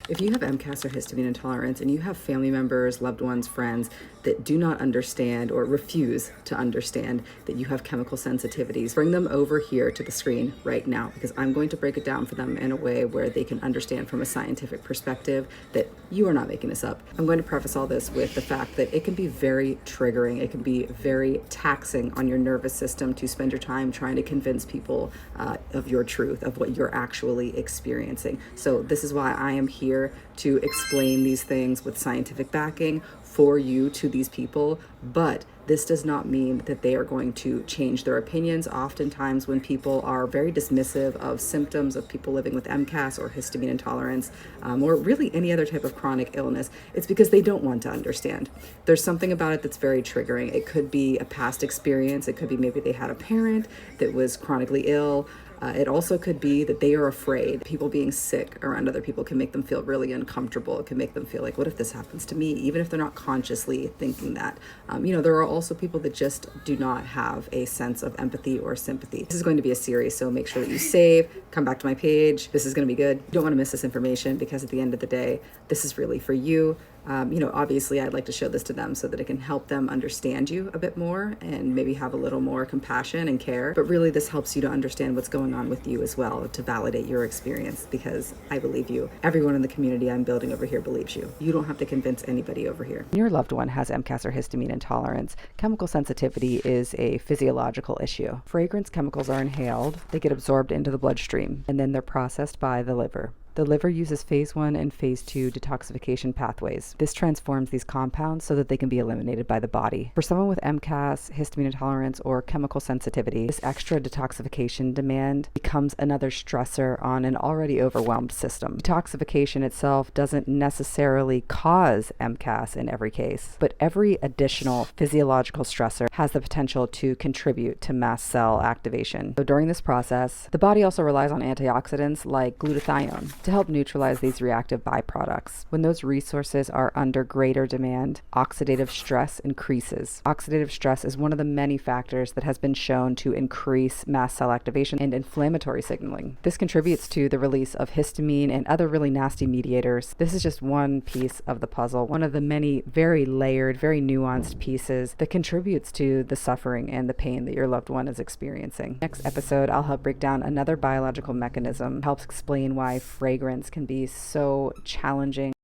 If you have MCAS or histamine intolerance and you have family members, loved ones, friends that do not understand or refuse to understand that you have chemical sensitivities, bring them over here to the screen right now, because I'm going to break it down for them in a way where they can understand from a scientific perspective that you are not making this up. I'm going to preface all this with the fact that it can be very triggering. It can be very taxing on your nervous system to spend your time trying to convince people of your truth, of what you're actually experiencing. So this is why I am here to explain these things with scientific backing for you to these people, but this does not mean that they are going to change their opinions. Oftentimes when people are very dismissive of symptoms of people living with MCAS or histamine intolerance, or really any other type of chronic illness, it's because they don't want to understand. There's something about it that's very triggering. It could be a past experience. It could be maybe they had a parent that was chronically ill. It also could be that they are afraid. People being sick around other people can make them feel really uncomfortable. It can make them feel like, what if this happens to me? Even if they're not consciously thinking that. There are also people that just do not have a sense of empathy or sympathy. This is going to be a series, so make sure that you save, come back to my page. This is going to be good. You don't want to miss this information, because at the end of the day, this is really for you. Obviously I'd like to show this to them so that it can help them understand you a bit more and maybe have a little more compassion and care. But really this helps you to understand what's going on with you as well, to validate your experience, because I believe you. Everyone in the community I'm building over here believes you. You don't have to convince anybody over here. Your loved one has MCAS or histamine intolerance. Chemical sensitivity is a physiological issue. Fragrance chemicals are inhaled, they get absorbed into the bloodstream, and then they're processed by the liver. The liver uses phase 1 and phase 2 detoxification pathways. This transforms these compounds so that they can be eliminated by the body. For someone with MCAS, histamine intolerance, or chemical sensitivity, this extra detoxification demand becomes another stressor on an already overwhelmed system. Detoxification itself doesn't necessarily cause MCAS in every case, but every additional physiological stressor has the potential to contribute to mast cell activation. So during this process, the body also relies on antioxidants like glutathione to help neutralize these reactive byproducts. When those resources are under greater demand, oxidative stress increases. Oxidative stress is one of the many factors that has been shown to increase mast cell activation and inflammatory signaling. This contributes to the release of histamine and other really nasty mediators. This is just one piece of the puzzle, one of the many very layered, very nuanced pieces that contributes to the suffering and the pain that your loved one is experiencing. Next episode, I'll help break down another biological mechanism, helps explain why fragrance can be so challenging